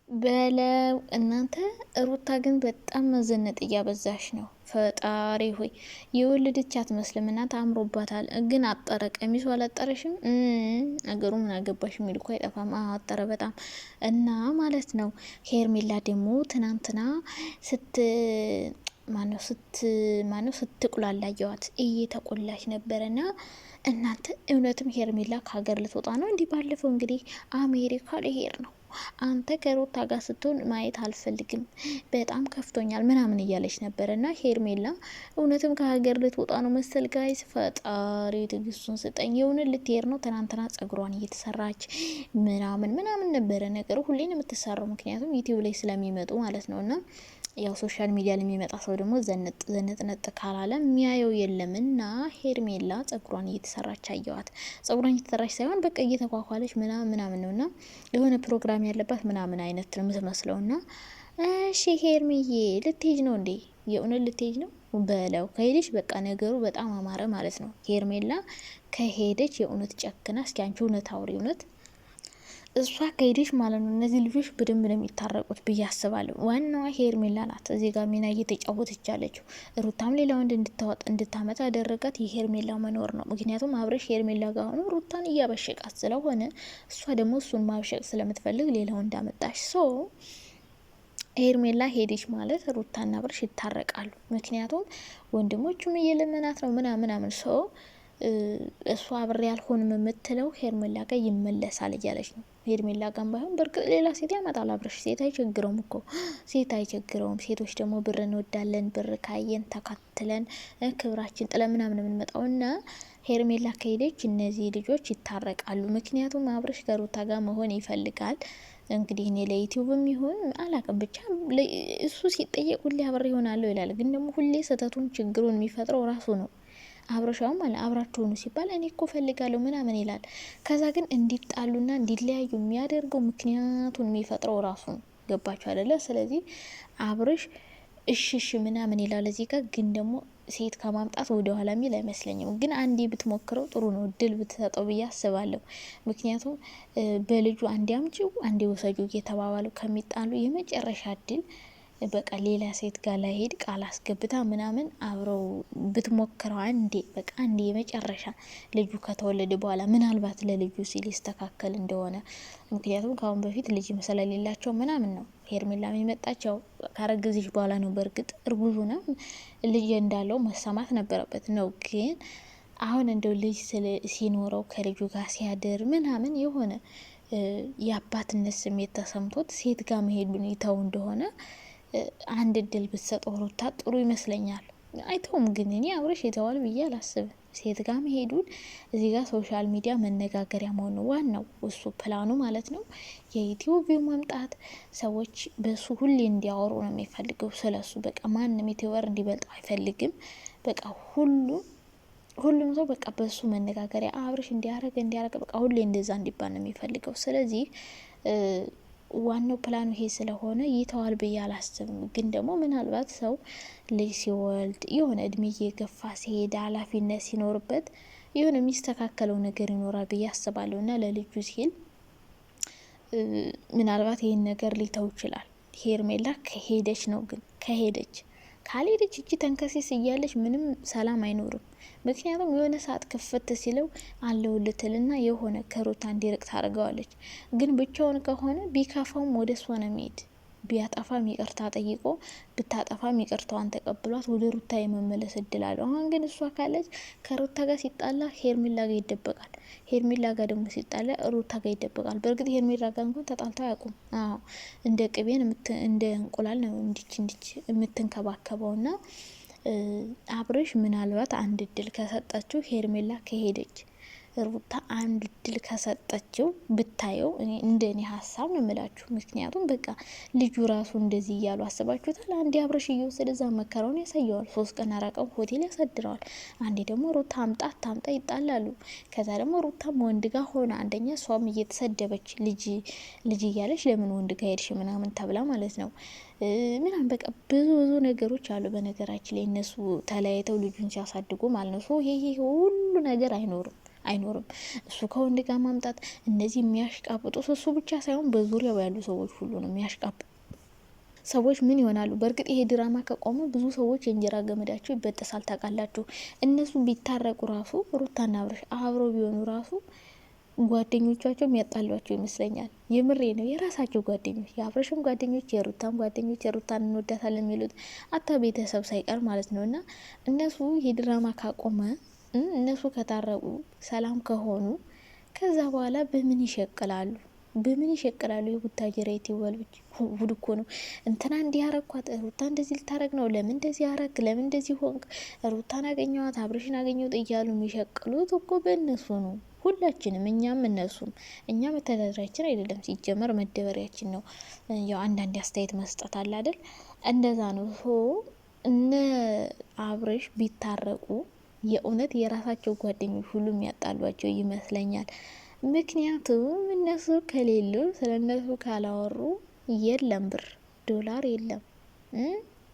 በለው እናንተ ሩታ ግን በጣም መዘነጥ እያበዛሽ ነው። ፈጣሪ ሆይ የወለደች አትመስልም። እናንተ አምሮባታል፣ ግን አጠረ። ቀሚሱ አላጠረሽም? ነገሩ ምን አገባሽ የሚል እኮ አይጠፋም። አጠረ በጣም እና ማለት ነው። ሄርሜላ ደግሞ ትናንትና ማነው ስትቁላላ ያዋት እየተቆላች ነበረና እናንተ እውነትም ሄርሜላ ከሀገር ልትወጣ ነው? እንዲህ ባለፈው እንግዲህ አሜሪካ ልሄድ ነው አንተ ከሩታ ጋር ስትሆን ማየት አልፈልግም፣ በጣም ከፍቶኛል ምናምን እያለች ነበር። እና ሄርሜላ እውነትም ከሀገር ልትወጣ ነው መሰል ጋይስ። ፈጣሪ ትግስቱን ስጠኝ። የሆነ ልትሄድ ነው። ትናንትና ጸጉሯን እየተሰራች ምናምን ነበረ ነገሩ። ሁሌን የምትሰራው ምክንያቱም ዩቲዩብ ላይ ስለሚመጡ ማለት ነው። እና ያው ሶሻል ሚዲያ ለሚመጣ ሰው ደግሞ ዘነጥ ካላለ የሚያየው የለም። እና ሄርሜላ ጸጉሯን እየተሰራች አየዋት። ጸጉሯን እየተሰራች ሳይሆን በቃ እየተኳኳለች ምናምን ነው። እና የሆነ ፕሮግራም ያለባት ምናምን አይነት ነው የምትመስለው። እና እሺ ሄርሜዬ ልትሄጅ ነው እንዴ? የእውነት ልትሄጅ ነው በለው። ከሄደች በቃ ነገሩ በጣም አማረ ማለት ነው። ሄርሜላ ከሄደች የእውነት ጨክና፣ እስኪ አንቺ እውነት አውሪ እውነት እሷ ከሄደች ማለት ነው እነዚህ ልጆች በደንብ ነው የሚታረቁት ብዬ አስባለሁ። ዋናዋ ሄርሜላ ናት እዚህ ጋር ሚና እየተጫወተች ያለችው። ሩታም ሌላ ወንድ እንድታመጣ ያደረጋት የሄርሜላ መኖር ነው። ምክንያቱም አብረሽ ሄርሜላ ጋር ሆኖ ሩታን እያበሸቃት ስለሆነ እሷ ደግሞ እሱን ማብሸቅ ስለምትፈልግ ሌላ ወንድ አመጣች። ሄርሜላ ሄደች ማለት ሩታና አብረሽ ይታረቃሉ። ምክንያቱም ወንድሞቹም እየለመናት ነው ምናምን እሷ አብሬ ያልሆንም የምትለው ሄርሜላ ጋር ይመለሳል እያለች ነው። ሄርሜላ ጋር ባይሆን በእርግጥ ሌላ ሴት ያመጣል አብረሽ። ሴት አይቸግረውም እኮ ሴት አይቸግረውም። ሴቶች ደግሞ ብር እንወዳለን። ብር ካየን ተካትለን ክብራችን ጥለን ምናምን የምንመጣው እና ሄርሜላ ከሄደች እነዚህ ልጆች ይታረቃሉ። ምክንያቱም አብረሽ ከሩታ ጋር መሆን ይፈልጋል። እንግዲህ እኔ ለዩቲዩብም ይሁን አላቅም ብቻ እሱ ሲጠየቅ ሁሌ አብሬ ይሆናለሁ ይላል። ግን ደግሞ ሁሌ ስህተቱን ችግሩን የሚፈጥረው ራሱ ነው። አብረሻውም አለ አብራችሁ ሆኑ ሲባል እኔ እኮ ፈልጋለሁ ምናምን ይላል። ከዛ ግን እንዲጣሉና እንዲለያዩ የሚያደርገው ምክንያቱን የሚፈጥረው ራሱ ነው። ገባችሁ አይደለ? ስለዚህ አብረሽ እሽሽ ምናምን ይላል እዚህ ጋር። ግን ደግሞ ሴት ከማምጣት ወደ ኋላ የሚል አይመስለኝም። ግን አንዴ ብትሞክረው ጥሩ ነው፣ እድል ብትሰጠው ብዬ አስባለሁ። ምክንያቱም በልጁ አንዴ አምጪው አንዴ ወሰጁ እየተባባሉ ከሚጣሉ የመጨረሻ እድል በቃ ሌላ ሴት ጋር ላይሄድ ቃል አስገብታ ምናምን አብረው ብትሞክረው አንዴ የመጨረሻ ልጁ ከተወለደ በኋላ ምናልባት ለልጁ ሲል ይስተካከል እንደሆነ። ምክንያቱም ከአሁን በፊት ልጅ ስለሌላቸው ምናምን ነው ሄርሜላ የመጣቸው ካረገዝሽ በኋላ ነው። በእርግጥ እርጉዙ ነው ልጅ እንዳለው መሰማት ነበረበት ነው። ግን አሁን እንደው ልጅ ሲኖረው ከልጁ ጋር ሲያድር ምናምን የሆነ የአባትነት ስሜት ተሰምቶት ሴት ጋር መሄዱን ይተው እንደሆነ አንድ እድል ብትሰጠው ሩታ ጥሩ ይመስለኛል። አይተውም ግን እኔ አብረሽ የተዋል ብዬ አላስብም። ሴት ጋር መሄዱን እዚህ ጋር ሶሻል ሚዲያ መነጋገሪያ መሆኑ ዋናው እሱ ፕላኑ ማለት ነው። የዩቲዩብ መምጣት ሰዎች በሱ ሁሌ እንዲያወሩ ነው የሚፈልገው ስለሱ። በቃ ማንም ዩቲዩበር እንዲበልጠው አይፈልግም። በቃ ሁሉም ሰው በቃ በሱ መነጋገሪያ አብረሽ እንዲያረገ በቃ ሁሌ እንደዛ እንዲባል ነው የሚፈልገው። ስለዚህ ዋናው ፕላኑ ይሄ ስለሆነ ይተዋል ብዬ አላስብም። ግን ደግሞ ምናልባት ሰው ልጅ ሲወልድ የሆነ እድሜ እየገፋ ሲሄድ ኃላፊነት ሲኖርበት የሆነ የሚስተካከለው ነገር ይኖራል ብዬ አስባለሁ። እና ለልጁ ሲል ምናልባት ይህን ነገር ሊተው ይችላል። ሄርሜላ ከሄደች ነው። ግን ካልሄደች እጅ ተንከሲስ እያለች ምንም ሰላም አይኖርም። ምክንያቱም የሆነ ሰዓት ክፍት ሲለው አለውልትልና የሆነ ከሩታ እንዲርቅ ታደርገዋለች። ግን ብቻውን ከሆነ ቢከፋውም ወደ እሷ ነው የሚሄድ። ቢያጠፋም ይቅርታ ጠይቆ ብታጠፋም ይቅርታዋን ተቀብሏት ወደ ሩታ የመመለስ እድል አለው። አሁን ግን እሷ ካለች ከሩታ ጋር ሲጣላ ሄርሜላ ጋር ይደበቃል። ሄርሜላ ጋር ደግሞ ሲጣላ ሩታ ጋር ይደበቃል። በእርግጥ ሄርሜላ ጋር እንኳን ተጣልተው አያውቁም። እንደ ቅቤን እንደ እንቁላል ነው እንዲች የምትንከባከበውና አብረሽ ምናልባት አንድ እድል ከሰጠችው ሄርሜላ ከሄደች ሩታ አንድ እድል ከሰጠችው ብታየው እንደኔ ሀሳብ ነው የምላችሁ። ምክንያቱም በቃ ልጁ ራሱ እንደዚህ እያሉ አስባችሁታል። አንዴ አብረሽ እየወሰደ እዛ መከራውን ያሳየዋል። 3 ቀን አራቀው ሆቴል ያሳድረዋል። አንዴ ደግሞ ሩታ ታምጣ ይጣላሉ። ከዛ ደግሞ ሩታም ወንድ ጋር ሆነ አንደኛ እሷም እየተሰደበች ልጅ እያለች ለምን ወንድ ጋር ሄድሽ ምናምን ተብላ ማለት ነው። ምናምን በቃ ብዙ ነገሮች አሉ። በነገራችን ላይ እነሱ ተለያይተው ልጁን ሲያሳድጉ ማለት ነው። ይሄ ሁሉ ነገር አይኖርም። አይኖርም። እሱ ከወንድ ጋር ማምጣት እነዚህ የሚያሽቃብጡት እሱ ብቻ ሳይሆን በዙሪያው ያሉ ሰዎች ሁሉ ነው የሚያሽቃብጡ ሰዎች ምን ይሆናሉ? በእርግጥ ይሄ ድራማ ከቆመ ብዙ ሰዎች የእንጀራ ገመዳቸው ይበጠሳል። ታውቃላችሁ። እነሱ ቢታረቁ ራሱ ሩታና አብርሽ አብረው ቢሆኑ ራሱ ጓደኞቻቸው የሚያጣሏቸው ይመስለኛል። የምሬ ነው። የራሳቸው ጓደኞች፣ የአብርሽም ጓደኞች፣ የሩታም ጓደኞች፣ የሩታን እንወዳታለን የሚሉት አታ ቤተሰብ ሳይቀር ማለት ነው። እና እነሱ ይሄ ድራማ ካቆመ እነሱ ከታረቁ ሰላም ከሆኑ ከዛ በኋላ በምን ይሸቅላሉ? በምን ይሸቅላሉ? የቡታጀራ የቲወልጅ ውድ እኮ ነው። እንትና እንዲህ ያረኳት፣ ሩታ እንደዚህ ልታረግ ነው፣ ለምን እንደዚህ ያረግ፣ ለምን እንደዚህ ሆንክ፣ ሩታን አገኘዋት፣ አብርሽን አገኘሁት እያሉ የሚሸቅሉት እኮ በእነሱ ነው። ሁላችንም፣ እኛም እነሱም። እኛ መተዳደሪያችን አይደለም ሲጀመር መደበሪያችን ነው። ያው አንዳንድ አስተያየት መስጠት አለ አይደል? እንደዛ ነው። እነ አብርሽ ቢታረቁ የእውነት የራሳቸው ጓደኞች ሁሉ የሚያጣሏቸው ይመስለኛል። ምክንያቱም እነሱ ከሌሉ ስለ እነሱ ካላወሩ የለም ብር፣ ዶላር የለም፣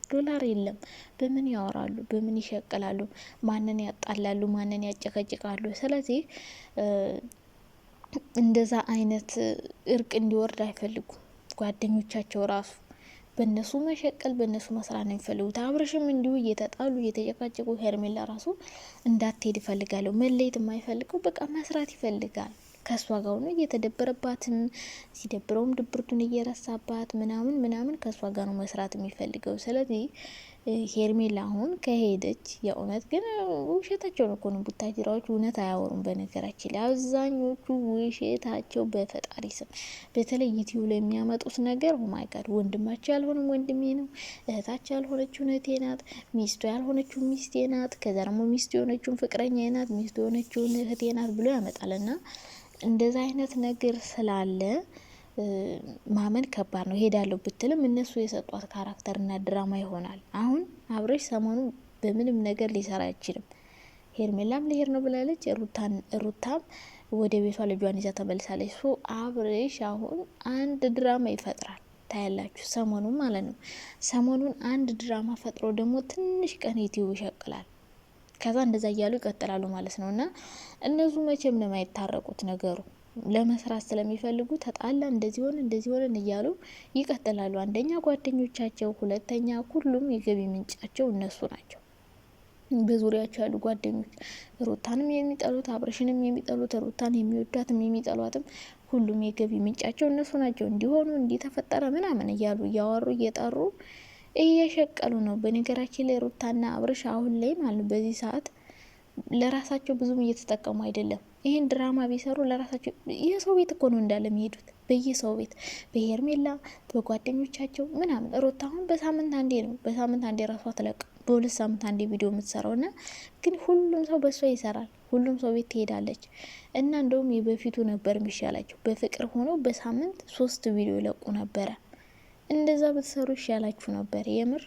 ዶላር የለም። በምን ያወራሉ? በምን ይሸቅላሉ? ማንን ያጣላሉ? ማንን ያጨቀጭቃሉ? ስለዚህ እንደዛ አይነት እርቅ እንዲወርድ አይፈልጉም ጓደኞቻቸው ራሱ በእነሱ መሸቀል በእነሱ መስራት ነው የሚፈልጉት። አብርሽም እንዲሁ እየተጣሉ እየተጨቃጨቁ ሄርሜላ ራሱ እንዳትሄድ ይፈልጋለሁ። መለየት የማይፈልገው በቃ መስራት ይፈልጋል። ከእሷ ጋር ሆኖ እየተደበረባትም ሲደብረውም ድብርቱን እየረሳባት ምናምን ምናምን ከእሷ ጋር ነው መስራት የሚፈልገው። ስለዚህ ሄርሜላ አሁን ከሄደች የእውነት ግን ውሸታቸው ነው እኮ ነው። ቡታጅራዎች እውነት አያወሩም። በነገራችን ላይ አብዛኞቹ ውሸታቸው በፈጣሪ ስም። በተለይ ዩቲዩብ ላይ የሚያመጡት ነገር ኦማይ ጋድ፣ ወንድማቸው ያልሆነም ወንድሜ ነው፣ እህታቸው ያልሆነችው እህቴ ናት፣ ሚስቱ ያልሆነችው ሚስቴ ናት፣ ከዛ ደግሞ ሚስቱ የሆነችውን ፍቅረኛ ናት፣ ሚስቱ የሆነችውን እህቴ ናት ብሎ ያመጣልና እንደዛ አይነት ነገር ስላለ ማመን ከባድ ነው። ሄዳለሁ ብትልም እነሱ የሰጧት ካራክተርና ድራማ ይሆናል። አሁን አብርሽ ሰሞኑ በምንም ነገር ሊሰራ አይችልም። ሄርሜላም ልሄድ ነው ብላለች። ሩታም ወደ ቤቷ ልጇን ይዛ ተመልሳለች። አብርሽ አሁን አንድ ድራማ ይፈጥራል። ታያላችሁ፣ ሰሞኑን ማለት ነው። ሰሞኑን አንድ ድራማ ፈጥሮ ደግሞ ትንሽ ቀን ዩቲዩብ ይሸቅላል። ከዛ እንደዛ እያሉ ይቀጥላሉ ማለት ነው። እና እነሱ መቼም ነው የማይታረቁት። ነገሩ ለመስራት ስለሚፈልጉ ተጣላ፣ እንደዚህ ሆነ እያሉ ይቀጥላሉ። አንደኛ ጓደኞቻቸው፣ ሁለተኛ ሁሉም የገቢ ምንጫቸው እነሱ ናቸው። በዙሪያቸው ያሉ ጓደኞች ሩታንም የሚጠሉት አብርሽንም የሚጠሉት ሩታን የሚወዷትም የሚጠሏትም ሁሉም የገቢ ምንጫቸው እነሱ ናቸው። እንዲሆኑ እንዲተፈጠረ ምናምን እያሉ እያወሩ እየጠሩ እየሸቀሉ ነው። በነገራችን ላይ ሩታና አብርሽ አሁን ላይ ማለት በዚህ ሰዓት ለራሳቸው ብዙም እየተጠቀሙ አይደለም። ይህን ድራማ ቢሰሩ ለራሳቸው የሰው ቤት እኮ ነው እንዳለ የሚሄዱት፣ በየሰው ቤት በሄርሜላ በጓደኞቻቸው ምናምን። ሩታ አሁን በሳምንት አንዴ ነው፣ በሳምንት አንዴ ራሷ ትለቅ፣ በሁለት ሳምንት አንዴ ቪዲዮ የምትሰራው እና ግን ሁሉም ሰው በሷ ይሰራል፣ ሁሉም ሰው ቤት ትሄዳለች። እና እንደውም የበፊቱ ነበር የሚሻላቸው። በፍቅር ሆነው በሳምንት 3 ቪዲዮ ይለቁ ነበረ። እንደዛ ብትሰሩ ይሻላችሁ ነበር የምር።